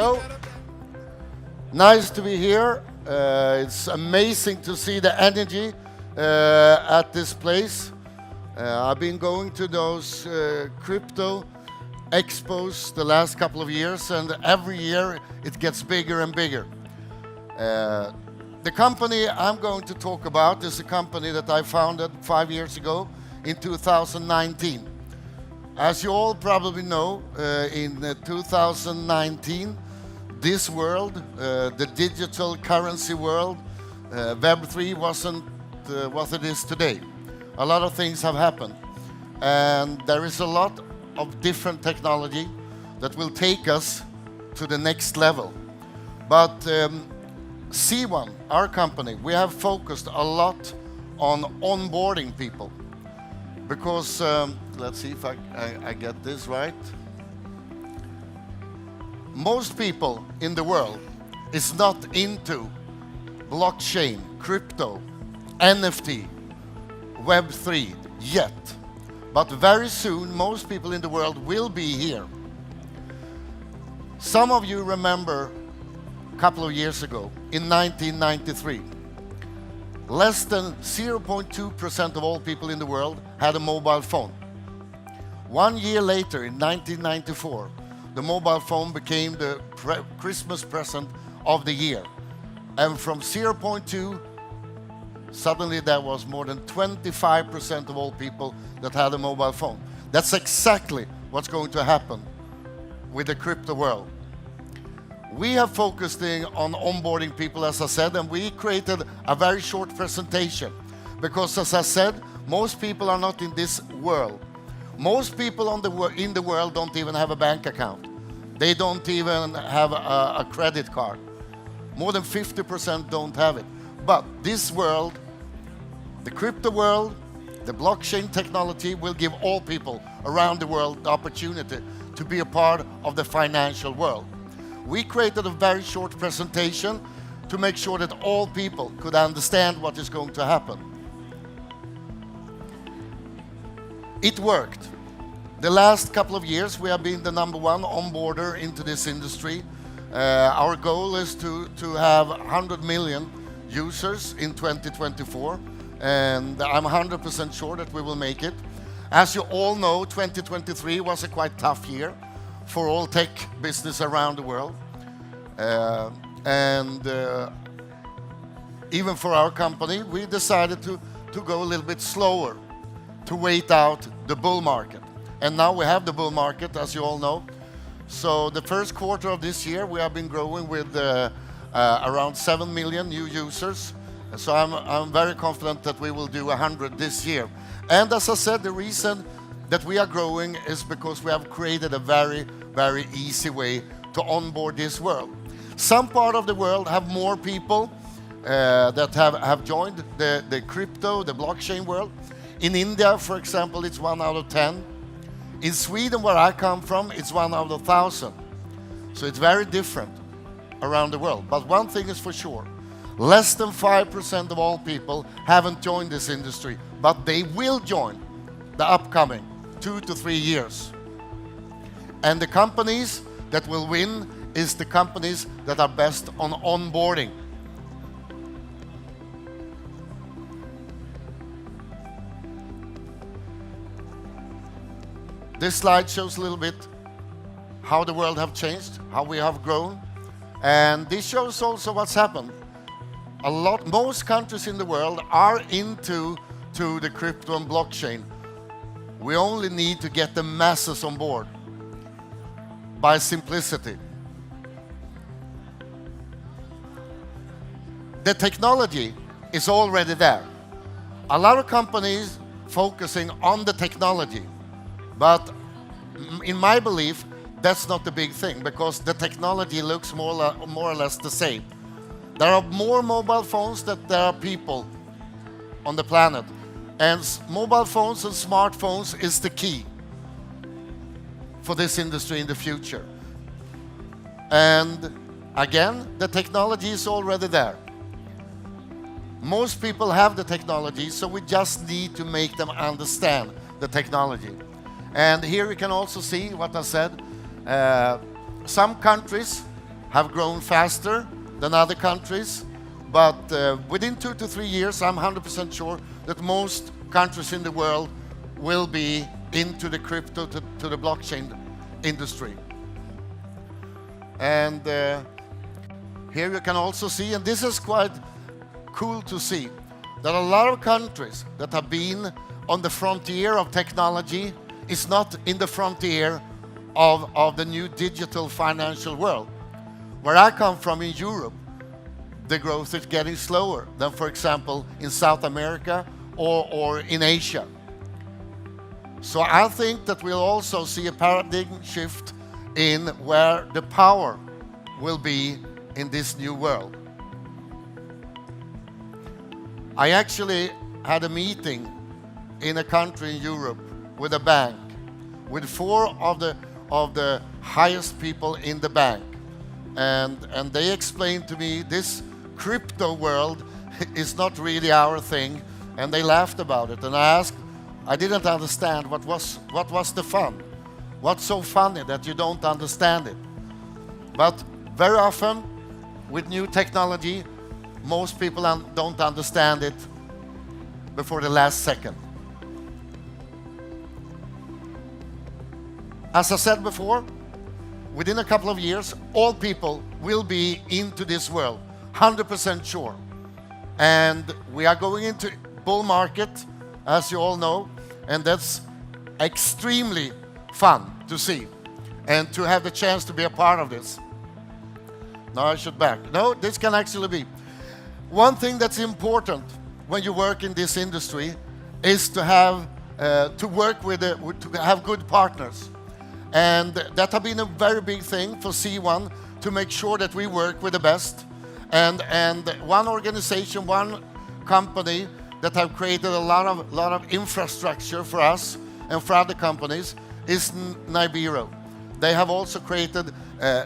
Hello. Nice to be here. It's amazing to see the energy at this place. I've been going to those crypto expos the last couple of years, and every year it gets bigger and bigger. The company I'm going to talk about is a company that I founded 5 years ago in 2019. As you all probably know, in 2019, this world, the digital currency world, Web3 wasn't what it is today. A lot of things have happened, and there is a lot of different technology that will take us to the next level. But C1, our company, we have focused a lot on onboarding people because, let's see if I get this right. Most people in the world is not into blockchain, crypto, NFT, Web3 yet. But very soon, most people in the world will be here. Some of you remember a couple of years ago, in 1993, less than 0.2% of all people in the world had a mobile phone. 1 year later, in 1994, the mobile phone became the Christmas present of the year. And from 0.2, suddenly there was more than 25% of all people that had a mobile phone. That's exactly what's going to happen with the crypto world. We have focused on onboarding people, as I said, and we created a very short presentation because, as I said, most people are not in this world. Most people in the world don't even have a bank account. They don't even have a credit card. More than 50% don't have it. But this world, the crypto world, the blockchain technology will give all people around the world the opportunity to be a part of the financial world. We created a very short presentation to make sure that all people could understand what is going to happen. It worked. The last couple of years we have been the #1 onboarder into this industry. Our goal is to have 100 million users in 2024, and I'm 100% sure that we will make it. As you all know, 2023 was a quite tough year for all tech business around the world. Even for our company, we decided to go a little bit slower, to wait out the bull market. And now we have the bull market, as you all know. So the first quarter of this year, we have been growing with around 7 million new users. So I'm very confident that we will do 100 this year. And as I said, the reason that we are growing is because we have created a very, very easy way to onboard this world. Some part of the world have more people that have joined the crypto, the blockchain world. In India, for example, it's 1 out of 10. In Sweden, where I come from, it's 1 out of 1,000. So it's very different around the world. But one thing is for sure, less than 5% of all people haven't joined this industry, but they will join the upcoming 2 to 3 years. And the companies that will win is the companies that are best on onboarding. This slide shows a little bit how the world have changed, how we have grown, and this shows also what's happened. Most countries in the world are into the crypto and blockchain. We only need to get the masses on board by simplicity. The technology is already there. A lot of companies focusing on the technology, but in my belief, that's not the big thing because the technology looks more or less the same. There are more mobile phones than there are people on the planet. And mobile phones and smartphones is the key for this industry in the future. And again, the technology is already there. Most people have the technology, so we just need to make them understand the technology. And here you can also see what I said. Some countries have grown faster than other countries, but within 2 to 3 years, I'm 100% sure that most countries in the world will be into the crypto, to the blockchain industry. And here you can also see, and this is quite cool to see, that a lot of countries that have been on the frontier of technology is not in the frontier of the new digital financial world. Where I come from in Europe, the growth is getting slower than, for example, in South America or in Asia. So I think that we'll also see a paradigm shift in where the power will be in this new world. I actually had a meeting in a country in Europe with a bank, with 4 of the highest people in the bank. And they explained to me this crypto world is not really our thing, and they laughed about it. And I didn't understand what was the fun. What's so funny that you don't understand it? But very often with new technology, most people don't understand it before the last second. As I said before, within a couple of years, all people will be into this world, 100% sure. And we are going into bull market, as you all know, and that's extremely fun to see and to have the chance to be a part of this. Now I should back. No, this can actually be. One thing that's important when you work in this industry is to have to have good partners. And that has been a very big thing for C1, to make sure that we work with the best. And one organization, one company that have created a lot of infrastructure for us and for other companies is Nibiru. They have also created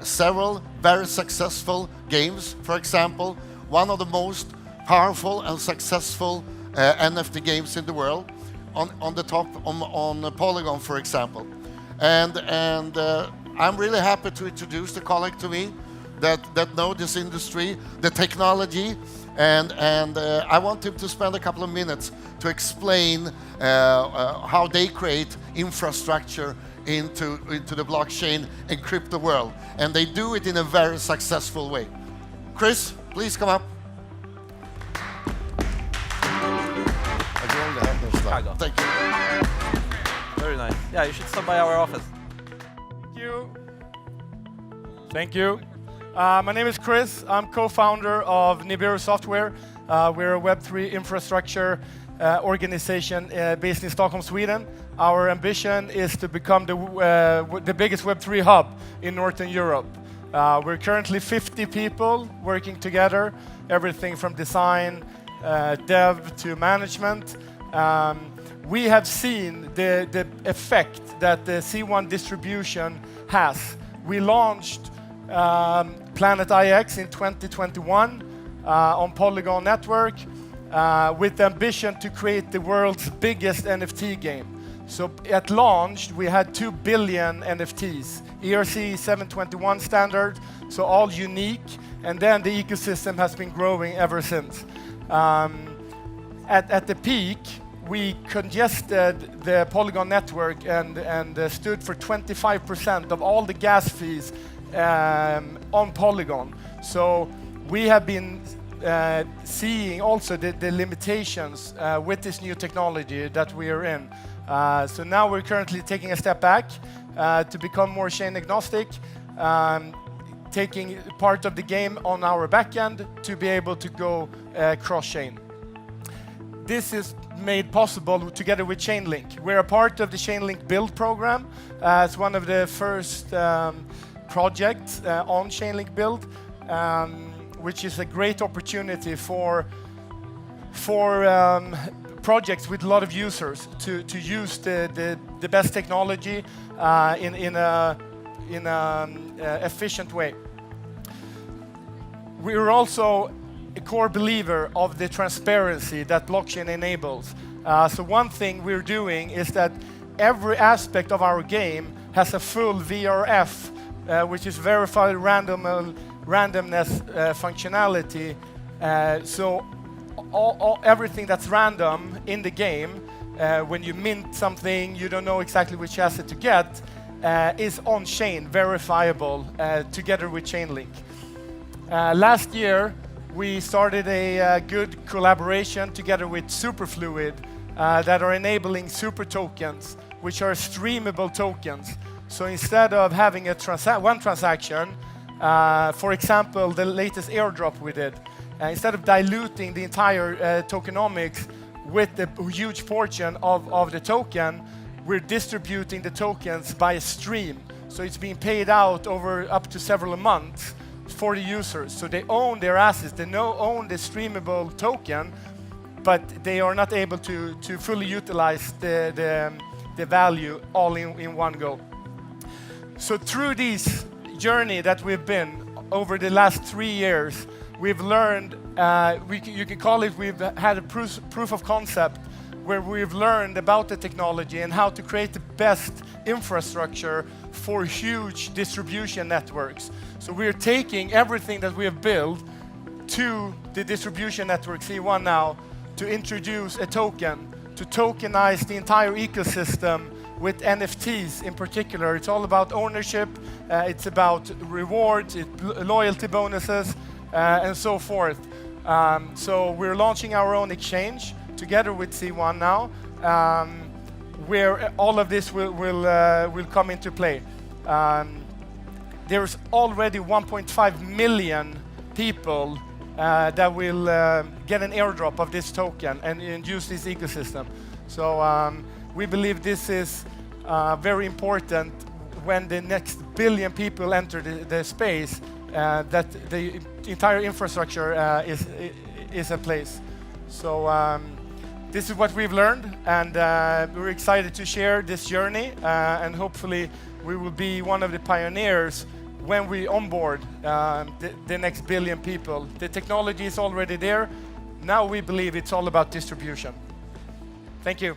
several very successful games. For example, one of the most powerful and successful NFT games in the world, on the top on Polygon, for example. And I'm really happy to introduce the colleague to me that know this industry, the technology, and I want him to spend a couple of minutes to explain how they create infrastructure into the blockchain and crypto world, and they do it in a very successful way. Chris, please come up. Thank you. Very nice. Yeah, you should stop by our office. Thank you. Thank you. My name is Chris. I'm co-founder of Nibiru Software. We're a Web3 infrastructure organization based in Stockholm, Sweden. Our ambition is to become the biggest Web3 hub in Northern Europe. We're currently 50 people working together, everything from design, dev to management. We have seen the effect that the C1 distribution has. We launched Planet IX in 2021 on Polygon Network with the ambition to create the world's biggest NFT game. So at launch, we had 2 billion NFTs, ERC 721 standard, so all unique, and then the ecosystem has been growing ever since. At the peak, we congested the Polygon network and stood for 25% of all the gas fees on Polygon. So we have been seeing also the limitations with this new technology that we are in. So now we're currently taking a step back to become more chain agnostic, taking part of the game on our backend to be able to go cross-chain. This is made possible together with Chainlink. We're a part of the Chainlink build program. It's one of the first projects on Chainlink build, which is a great opportunity for projects with a lot of users to use the best technology in an efficient way. We're also a core believer of the transparency that blockchain enables. So one thing we're doing is that every aspect of our game has a full VRF, which is verified randomness functionality. So everything that's random in the game, when you mint something, you don't know exactly which asset to get, is on-chain, verifiable, together with Chainlink. Last year, we started a good collaboration together with Superfluid that are enabling super tokens, which are streamable tokens. So instead of having a one transaction, for example, the latest airdrop we did, instead of diluting the entire tokenomics with the huge portion of the token, we're distributing the tokens by a stream. So it's being paid out over up to several months for the users. So they own their assets, they own the streamable token, but they are not able to fully utilize the value all in one go. So through this journey that we've been over the last 3 years, we've learned, you can call it, we've had a proof of concept where we've learned about the technology and how to create the best infrastructure for huge distribution networks. So we're taking everything that we have built to the distribution network C1 now to introduce a token, to tokenize the entire ecosystem with NFTs in particular. It's all about ownership, it's about rewards, loyalty bonuses, and so forth. So we're launching our own exchange together with C1 now, where all of this will come into play. There's already 1.5 million people that will get an airdrop of this token and use this ecosystem. So we believe this is very important when the next billion people enter the space, that the entire infrastructure is in place. So this is what we've learned, and we're excited to share this journey, and hopefully we will be one of the pioneers when we onboard the next billion people. The technology is already there. Now we believe it's all about distribution. Thank you.